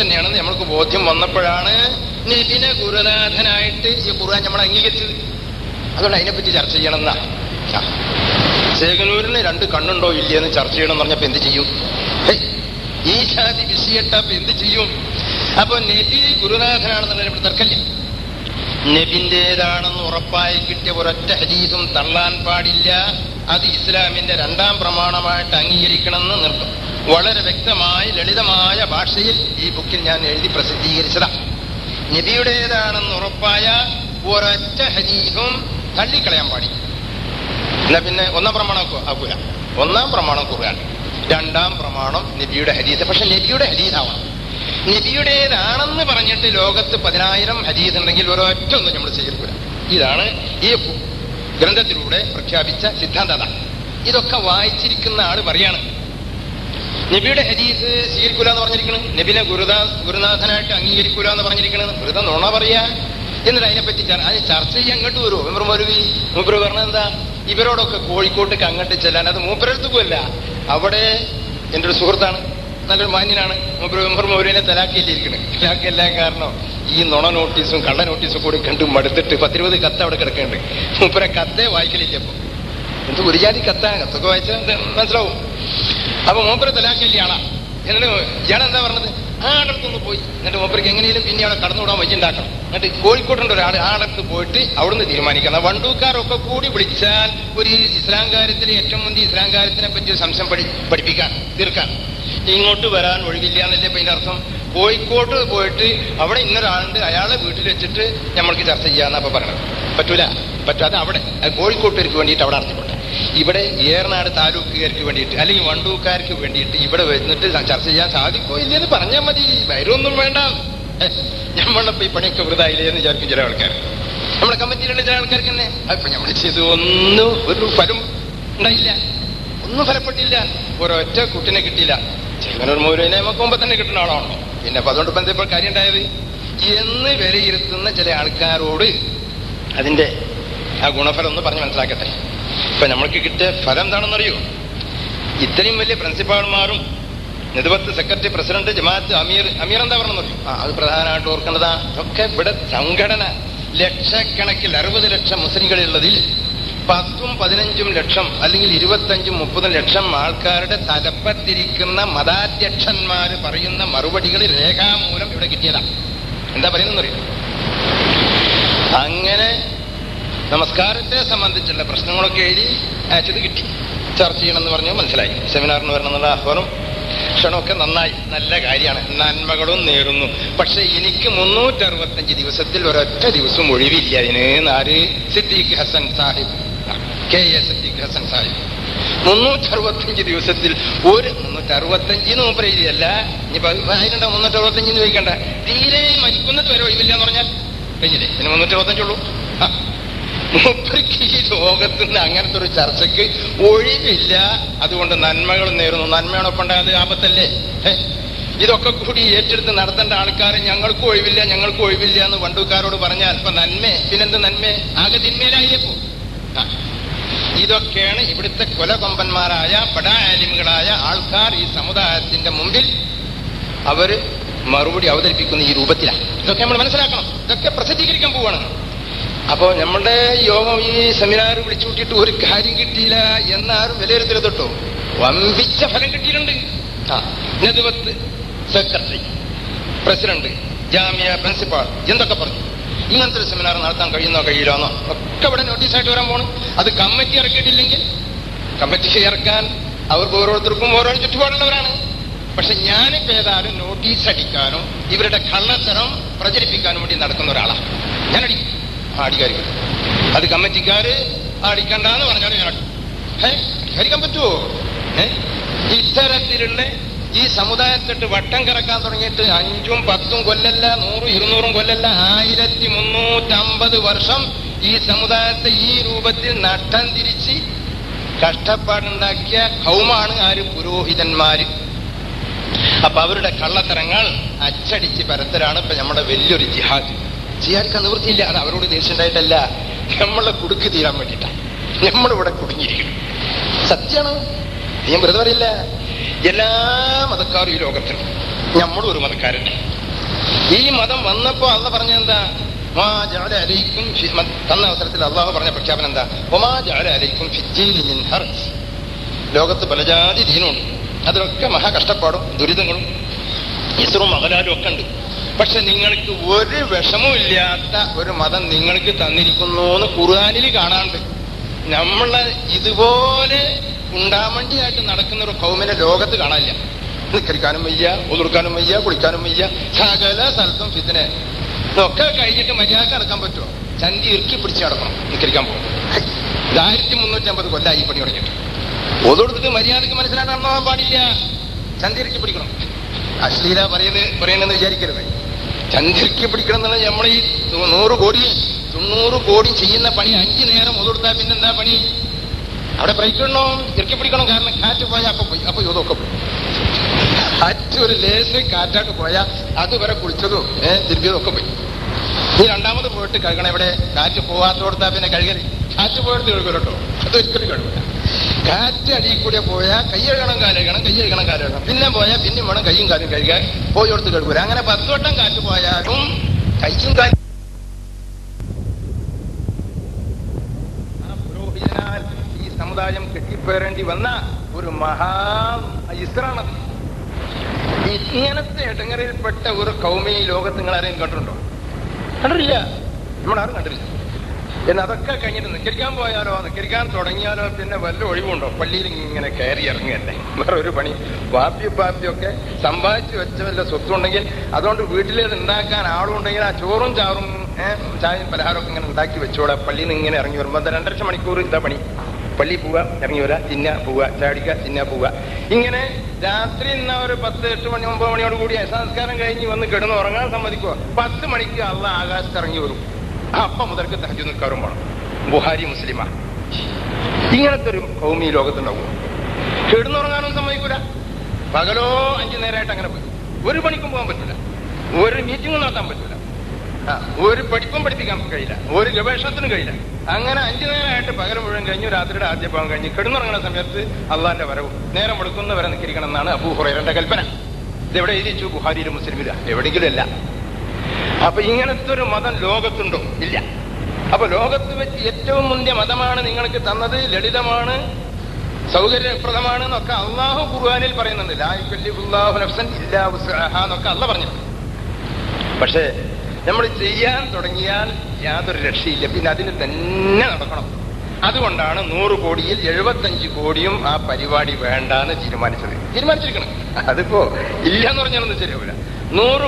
തന്നെയാണെന്ന് നമ്മൾക്ക് ബോധ്യം വന്നപ്പോഴാണ് നബിനെ ഗുരുനാഥനായിട്ട് ഈ ഖുർആൻ നമ്മൾ അംഗീകരിച്ചത്. അതുകൊണ്ട് അതിനെപ്പറ്റി ചർച്ച ചെയ്യണമെന്നാ. ചേകനൂരിന് 2 കണ്ണുണ്ടോ ഇല്ലയെന്ന് ചർച്ച ചെയ്യണം എന്ന് പറഞ്ഞപ്പോ എന്ത് ചെയ്യും? ഈ ജാതി വിഷയട്ടപ്പോ എന്ത് ചെയ്യും? അപ്പൊ നബി ഗുരുനാഥനാണെന്നുള്ളത് ഇവിടെ തർക്കമില്ല. നബിന്റേതാണെന്ന് ഉറപ്പായി കിട്ടിയ ഒരൊറ്റ ഹദീസും തള്ളാൻ പാടില്ല. അത് ഇസ്ലാമിന്റെ 2ാം പ്രമാണമായിട്ട് അംഗീകരിക്കണമെന്ന് നിർത്തും. വളരെ വ്യക്തമായി ലളിതമായ ഭാഷയിൽ ഈ ബുക്കിൽ ഞാൻ എഴുതി പ്രസിദ്ധീകരിച്ചതാണ്. നബിയുടേതാണെന്ന് ഉറപ്പായ ഒരൊറ്റ ഹദീസും തള്ളിക്കളയാൻ പാടില്ല. എന്നാ പിന്നെ 1ാം പ്രമാണം ആക്കൂല. 1ാം പ്രമാണം ഖുർആൻ, 2ാം പ്രമാണം നബിയുടെ ഹദീസ്. പക്ഷെ നബിയുടെ ഹദീസാവണം. നബിയുടേതാണെന്ന് പറഞ്ഞിട്ട് ലോകത്ത് 10,000 ഹദീസ് ഉണ്ടെങ്കിൽ ഒരൊറ്റ ഒന്നും നമ്മൾ സ്വീകരിക്കൂല. ഇതാണ് ഈ ഗ്രന്ഥത്തിലൂടെ പ്രഖ്യാപിച്ച സിദ്ധാന്തത. ഇതൊക്കെ വായിച്ചിരിക്കുന്ന ആള് പറയാണ് നബിയുടെ ഹദീസ് സ്വീകരിക്കൂല എന്ന് പറഞ്ഞിരിക്കണം, നബിനെ ഗുരുനാഥനായിട്ട് അംഗീകരിക്കൂല എന്ന് പറഞ്ഞിരിക്കണം. വെറുതെ നുണ പറയാ. എന്നിട്ട് അതിനെപ്പറ്റി അത് ചർച്ച ചെയ്യാൻ അങ്ങോട്ട് വരുമോ? മൂപ്പര് പറഞ്ഞത് എന്താ? ഇവരോടൊക്കെ കോഴിക്കോട്ടേക്ക് അങ്ങോട്ട് ചെല്ലാൻ. അത് മൂപ്പരെടുത്തുക്കുമല്ല, അവിടെ എൻ്റെ ഒരു സുഹൃത്താണ്, നല്ലൊരു മാന്യനാണ്. മെമ്പർ മൗര്യനെ തലാക്കിയിട്ടിരിക്കണം. തലാക്കെല്ലാം കാരണം ഈ നുണ നോട്ടീസും കള്ള നോട്ടീസും കൂടി കണ്ട് മടുത്തിട്ട് 10-20 കത്ത് അവിടെ കിടക്കുന്നുണ്ട്. മൂപ്പരെ കത്തേ വായിക്കലില്ല. അപ്പൊ എന്ത് ഒരു ജാതി കത്താണ്, കത്തൊക്കെ വായിച്ചാൽ മനസ്സിലാവും. അപ്പൊ മൂപ്പരെ തലാക്കില്ല ആളാ. എന്നിട്ട് ഇയാളെന്താ പറഞ്ഞത്? ആടത്തൊന്ന് പോയി. എന്നിട്ട് മൂപ്പർക്ക് എങ്ങനെയും പിന്നെ അവിടെ കടന്നുവിടാൻ വയ്യുണ്ടാക്കണം. എന്നിട്ട് കോഴിക്കോട്ടുണ്ട് ഒരാൾ, ആടത്ത് പോയിട്ട് അവിടുന്ന് തീരുമാനിക്കണം. വണ്ടൂക്കാരൊക്കെ കൂടി വിളിച്ചാൽ ഒരു ഇസ്ലാം കാര്യത്തിൽ ഏറ്റവും മുന്തി ഇസ്ലാം കാര്യത്തിനെ പറ്റി ഒരു സംശയം പഠിപ്പിക്കാൻ തീർക്കാൻ ഇങ്ങോട്ട് വരാൻ ഒഴിവില്ല എന്നല്ലേ ഇപ്പൊ ഇതിന്റെ അർത്ഥം. കോഴിക്കോട്ട് പോയിട്ട് അവിടെ ഇന്നൊരാളുണ്ട്, അയാളെ വീട്ടിൽ വെച്ചിട്ട് നമ്മൾക്ക് ചർച്ച ചെയ്യാന്നപ്പോ പറയണം. പറ്റാതെ അവിടെ കോഴിക്കോട്ടുകാർക്ക് വേണ്ടിയിട്ട് അവിടെ നടത്തിക്കോട്ടെ. ഇവിടെ ഏറനാട് താലൂക്കുകാർക്ക് വേണ്ടിയിട്ട് അല്ലെങ്കിൽ വണ്ടൂക്കാർക്ക് വേണ്ടിയിട്ട് ഇവിടെ വന്നിട്ട് ചർച്ച ചെയ്യാൻ സാധിക്കോ ഇല്ലെന്ന് പറഞ്ഞാൽ മതി. വൈരൊന്നും വേണ്ട. നമ്മളിപ്പോ ഈ പണിയൊക്കെ വൃതായില്ലേ എന്ന് വിചാരിക്കും ചില ആൾക്കാർ. നമ്മളെ കമ്മിറ്റിയിലുള്ള ചില ആൾക്കാർക്ക് തന്നെ അപ്പൊ നമ്മൾ ചെയ്ത് ഒന്നും ഒരു ഫലം ഉണ്ടായില്ല, ഒന്നും ഫലപ്പെട്ടില്ല. ഒരൊറ്റ കുട്ടിനെ കിട്ടിയില്ല. ചേകനൂർ മൗര്യനെ നമുക്ക് മുമ്പ് തന്നെ കിട്ടുന്ന ആളാണല്ലോ. പിന്നെ അപ്പൊ അതുകൊണ്ട് ഇപ്പൊ ഇപ്പോൾ കാര്യം ഉണ്ടായത് എന്ന് വിലയിരുത്തുന്ന ചില ആൾക്കാരോട് അതിന്റെ ആ ഗുണഫലം ഒന്ന് പറഞ്ഞ് മനസ്സിലാക്കട്ടെ. ഇപ്പൊ നമ്മൾക്ക് കിട്ടിയ ഫലം എന്താണെന്നറിയോ? ഇത്രയും വലിയ പ്രിൻസിപ്പാൾമാരും നെതുവത്ത് സെക്രട്ടറി, പ്രസിഡന്റ്, ജമാഅത്ത് അമീർ എന്താ പറഞ്ഞെന്നറിയോ? അത് പ്രധാനമായിട്ട് ഓർക്കേണ്ടതാ. ഒക്കെ ഇവിടെ സംഘടന ലക്ഷക്കണക്കിൽ 60 ലക്ഷം മുസ്ലിങ്ങളുള്ളതിൽ 10-15 ലക്ഷം അല്ലെങ്കിൽ 25-30 ലക്ഷം ആൾക്കാരുടെ തലപ്പത്തിരിക്കുന്ന മതാധ്യക്ഷന്മാര് പറയുന്ന മറുപടികൾ രേഖാമൂലം ഇവിടെ കിട്ടിയതാണ്. എന്താ പറയുന്നറിയോ? അങ്ങനെ നമസ്കാരത്തെ സംബന്ധിച്ചുള്ള പ്രശ്നങ്ങളൊക്കെ എഴുതി അയച്ചത് കിട്ടി. ചർച്ച ചെയ്യണമെന്ന് പറഞ്ഞു, മനസ്സിലായി. സെമിനാറിന് വരണം എന്നുള്ള ആഹ്വാനം ക്ഷണമൊക്കെ നന്നായി, നല്ല കാര്യമാണ്. നന്മകളും നേരുന്നു. പക്ഷെ എനിക്ക് 365 ദിവസത്തിൽ ഒരൊറ്റ ദിവസം ഒഴിവില്ല. അതിന് ആര്? സിദ്ദീഖ് ഹസൻ സാഹിബ്, KA സിദ്ദീഖ് ഹസൻ സാഹിബ്. 365 ദിവസത്തിൽ ഒരു 365 മൂപ്പര എഴുതിയല്ല. ഇനിയിപ്പോ അതിനുണ്ടോ 365 ചോദിക്കണ്ട. തീരെ മരിക്കുന്നത് വരെ ഒഴിവില്ല എന്ന് പറഞ്ഞാൽ കഴിഞ്ഞില്ലേ? പിന്നെ 365 ഉള്ളൂ. മൂപ്പർക്ക് ഈ ലോകത്തുനിന്ന് അങ്ങനത്തെ ഒരു ചർച്ചയ്ക്ക് ഒഴിവില്ല. അതുകൊണ്ട് നന്മകൾ നേരുന്നു. നന്മയോടൊപ്പം ഉണ്ടായത് ആപത്തല്ലേ? ഇതൊക്കെ കൂടി ഏറ്റെടുത്ത് നടത്തേണ്ട ആൾക്കാരെ ഞങ്ങൾക്ക് ഒഴിവില്ല എന്ന് വണ്ടൂക്കാരോട് പറഞ്ഞാൽ ഇപ്പൊ നന്മ, പിന്നെന്ത് നന്മ? ആകെ തിന്മയിലായിപ്പോ. ഇതൊക്കെയാണ് ഇവിടുത്തെ കൊലകൊമ്പന്മാരായ ബഡാ ആലിമുകളായ ആൾക്കാർ ഈ സമുദായത്തിന്റെ മുമ്പിൽ അവര് മറുപടി അവതരിപ്പിക്കുന്ന ഈ രൂപത്തിലാണ്. ഇതൊക്കെ നമ്മൾ മനസ്സിലാക്കണം. ഇതൊക്കെ പ്രസിദ്ധീകരിക്കാൻ പോവാണ്. അപ്പോ നമ്മളുടെ യോഗം, ഈ സെമിനാർ വിളിച്ചു കൂട്ടിയിട്ട് ഒരു കാര്യം കിട്ടിയില്ല എന്നാരും വിലയിരുത്തരുത് കേട്ടോ. വമ്പിച്ച ഫലം കിട്ടിയിട്ടുണ്ട്. നെതുവത്ത് സെക്രട്ടറി, പ്രസിഡന്റ്, ജാമ്യ പ്രിൻസിപ്പാൾ എന്തൊക്കെ പറഞ്ഞു. ഇങ്ങനത്തെ ഒരു സെമിനാർ നടത്താൻ കഴിയില്ലെന്നോ ഒക്കെ ഇവിടെ നോട്ടീസായിട്ട് വരാൻ പോകണം. അത് കമ്മിറ്റി ഇറക്കിയിട്ടില്ലെങ്കിൽ കമ്മിറ്റി ഇറക്കാൻ അവർക്ക് ഓരോരുത്തർക്കും ഓരോ ചുറ്റുപാടുള്ളവരാണ്. പക്ഷെ ഞാനിപ്പോ ഏതായാലും നോട്ടീസ് അടിക്കാനോ ഇവരുടെ കള്ളത്തരം പ്രചരിപ്പിക്കാനും വേണ്ടി നടക്കുന്ന ഒരാളാണ്. ഞാൻ അടിക്കും, അടിക്കാരിക്കും. അത് കമ്മിറ്റിക്കാര് അടിക്കണ്ടെന്ന് പറഞ്ഞാലും ഞാൻ അടിക്കാൻ പറ്റുമോ? ഇത്തരത്തിലുള്ള ഈ സമുദായത്തിട്ട് വട്ടം കറക്കാൻ തുടങ്ങിയിട്ട് 5-10 കൊല്ലല്ല, 100-200 കൊല്ലല്ല, 1350 വർഷം ഈ സമുദായത്തെ ഈ രൂപത്തിൽ നട്ടം തിരിച്ച് കഷ്ടപ്പാടുണ്ടാക്കിയ കൗമാണ് ആര്? പുരോഹിതന്മാര്. അപ്പൊ അവരുടെ കള്ളത്തരങ്ങൾ അച്ചടിച്ച് പരത്തലാണ് ഇപ്പൊ നമ്മുടെ വലിയൊരു ജിഹാദ്. ജിഹാദിക്കാൻ നിവൃത്തിയില്ല. അത് അവരോട് ദേഷ്യണ്ടായിട്ടല്ല, നമ്മളെ കുടുക്ക് തീരാൻ വേണ്ടിയിട്ടാണ്. നമ്മളിവിടെ കുടുങ്ങിയിരിക്കണം. സത്യമാണ്, ഞാൻ വെറുതെ പറയില്ല. എല്ലാ മതക്കാരും ഈ ലോകത്തുണ്ട്. നമ്മളും ഒരു മതക്കാരനെ. ഈ മതം വന്നപ്പോ അള്ള പറഞ്ഞെന്താ? മാ ജഅല അലൈക്കും തന്ന അവസരത്തിൽ അള്ളാഹു പറഞ്ഞ പ്രഖ്യാപനം എന്താ? വമാ ജഅല അലൈക്കും ഫിദ്ദീനി മിൻ ഹർജ്. ലോകത്ത് പലജാതി ദീനുണ്ട്, അതിലൊക്കെ മഹാ കഷ്ടപ്പാടും ദുരിതങ്ങളും ഇസ്റും അകലാലും ഒക്കെ ഉണ്ട്. പക്ഷെ നിങ്ങൾക്ക് ഒരു വിഷമവും ഇല്ലാത്ത ഒരു മതം നിങ്ങൾക്ക് തന്നിരിക്കുന്നു എന്ന് ഖുർആനിൽ കാണാണ്ട്. നമ്മളെ ഇതുപോലെ ഉണ്ടാമണ്ടിയായിട്ട് നടക്കുന്ന ഒരു കൗമിനെ ലോകത്ത് കാണാനില്ല. നിസ്കരിക്കാനും വയ്യ, ഒതുർക്കാനും വയ്യ, കുളിക്കാനും വയ്യ, സകല സ്ഥലത്തും ഫിത്ന. ഇതൊക്കെ കഴിഞ്ഞിട്ട് മര്യാദക്ക് നടക്കാൻ പറ്റുമോ? ചന്തി ഇറുക്കി പിടിച്ച് നടക്കണം നിസ്കരിക്കാൻ പോകും. 1350 കൊല്ലായി ഈ പണി തുടങ്ങിയിട്ട്. ഒതുകൊടുത്തിട്ട് മര്യാദക്ക് മനസ്സിലാക്കാൻ പാടില്ല, ചന്തി ഇറുക്കി പിടിക്കണം. അശ്ലീല പറയുന്നെന്ന് വിചാരിക്കരുത്. ചന്തിരിക്കി പിടിക്കണം എന്നുള്ള നമ്മൾ ഈ 100 കോടി 90 കോടി ചെയ്യുന്ന പണി 5 നേരം ഒതുകൊടുത്താൽ പിന്നെന്താ പണി? അവിടെ ബ്രേക്കിടണോ, ഇറക്കി പിടിക്കണം. കാരണം കാറ്റ് പോയാൽ അപ്പൊ പോയി, അപ്പൊ ഇതൊക്കെ പോയി. കാറ്റ് ഒരു ലേസ് കാറ്റായിട്ട് പോയാൽ അതുവരെ കുളിച്ചതും തിരുമ്പിയതും ഒക്കെ പോയി. ഈ രണ്ടാമത് പോയിട്ട് കഴുകണം. എവിടെ? കാറ്റ് പോവാത്തോടുത്താ പിന്നെ കഴുകല്. കാറ്റ് പോയെടുത്ത് കഴുകലോട്ടോ, അത് ഒരിക്കലും കഴുകില്ല. കാറ്റ് അടിയിൽ കൂടെ പോയാൽ കൈ കഴുകണം, കാലഴുകണം, കൈ കഴുകണം, കാലഴുകണം. പിന്നെ പോയാൽ പിന്നെയും വേണം കൈയും കാലും കഴുകാൻ. പോയെടുത്ത് കഴുകൂല. അങ്ങനെ 10 വട്ടം കാറ്റ് പോയാലും കൈയും കാലും പുരോഹിതനാൽ ഈ സമുദായം കെട്ടിപ്പേറേണ്ടി വന്ന ഒരു മഹാ ഇസ്രാണത്. ഇങ്ങനത്തെ ഇടങ്ങറിൽപ്പെട്ട ഒരു കൗമി ലോകത്ത് നിങ്ങൾ ആരെയും കണ്ടിട്ടുണ്ടോ? കണ്ടിട്ടില്ല. നമ്മളാരും കണ്ടിട്ടില്ല. എന്ന് അതൊക്കെ കഴിഞ്ഞിട്ട് നിസ്കരിക്കാൻ പോയാലോ, നിസ്കരിക്കാൻ തുടങ്ങിയാലോ പിന്നെ വല്ല ഒഴിവുണ്ടോ? പള്ളിയിൽ ഇങ്ങനെ കയറി ഇറങ്ങിയല്ലേ, വേറെ ഒരു പണി. വാപ്പിയൊക്കെ സമ്പാദിച്ചു വെച്ച വല്ല സ്വത്തുണ്ടെങ്കിൽ അതുകൊണ്ട് വീട്ടിലേത് ഉണ്ടാക്കാൻ ആളുണ്ടെങ്കിൽ ആ ചോറും ചാറും ചായയും പലഹാരമൊക്കെ ഇങ്ങനെ ഉണ്ടാക്കി വെച്ചോളാം. പള്ളിയിൽ നിന്ന് ഇങ്ങനെ ഇറങ്ങി വരുമ്പോൾ 2.5 മണിക്കൂർ ഇതാ പണി. പള്ളി പോവുക, ഇറങ്ങി വരാ, തിന്ന പോവുക, ചാടിക്കുക, തിന്ന പോവുക. ഇങ്ങനെ രാത്രി ഇന്ന ഒരു 10, 8 മണി 9 മണിയോട് കൂടി സംസ്കാരം കഴിഞ്ഞ് വന്ന് കിടന്ന് ഉറങ്ങാൻ സമ്മതിക്കുക. 10 മണിക്ക് അള്ള ആകാശത്ത് ഇറങ്ങി വരും. അപ്പം മുതൽക്ക് തഹജ്ജുദ് നിസ്കാരം വേണം. ബുഹാരി മുസ്ലിമാ. ഇങ്ങനത്തെ ഒരു കൗമി ലോകത്തുണ്ടാവും. കിടന്നുറങ്ങാനും സമ്മതിക്കൂല. പകലോ 5 നേരമായിട്ട് അങ്ങനെ പോയി. ഒരു പണിക്കും പോകാൻ പറ്റില്ല, ഒരു മീറ്റിംഗും നടത്താൻ പറ്റില്ല, ഒരു പഠിപ്പും പഠിപ്പിക്കാൻ കഴിയില്ല, ഒരു ഗവേഷണത്തിനും കഴിയില്ല. അങ്ങനെ 5 നേരമായിട്ട് പകൽ മുഴുവൻ കഴിഞ്ഞു, രാത്രിയുടെ ആദ്യ ഭാഗം കഴിഞ്ഞ് കിടന്നുറങ്ങുന്ന സമയത്ത് അള്ളാന്റെ വരവും. നേരം വെളുക്കുന്നവരെ നിൽക്കണം എന്നാണ് അബൂ ഹുറൈറയുടെ കൽപ്പന. ഇതെവിടെ എഴുതിച്ചു? ബുഹാരിയിലും മുസ്ലിമില്ല, എവിടെയെങ്കിലും അല്ല. അപ്പൊ ഇങ്ങനത്തെ ഒരു മതം ലോകത്തുണ്ടോ? ഇല്ല. അപ്പൊ ലോകത്ത് വെച്ച് ഏറ്റവും മുന്തിയ മതമാണ് നിങ്ങൾക്ക് തന്നത്, ലളിതമാണ്, സൗകര്യപ്രദമാണ് എന്നൊക്കെ അള്ളാഹു ഖുർആനിൽ പറയുന്നുണ്ട്. ലാ യുകല്ലിഫുല്ലാഹു നഫ്സൻ ഇല്ലാ വുസ്അഹാ എന്നൊക്കെ അള്ളാഹ് പറഞ്ഞിട്ടുണ്ട്. പക്ഷേ നമ്മൾ ചെയ്യാൻ തുടങ്ങിയാൽ യാതൊരു രക്ഷയില്ല, പിന്നെ അതിന് തന്നെ നടക്കണം. അതുകൊണ്ടാണ് 100 കോടിയിൽ 75 കോടിയും ആ പരിപാടി വേണ്ടാന്ന് തീരുമാനിച്ചിരിക്കണം. അതിപ്പോ ഇല്ല എന്ന് പറഞ്ഞാലൊന്നും ശരിയാവില്ല. 100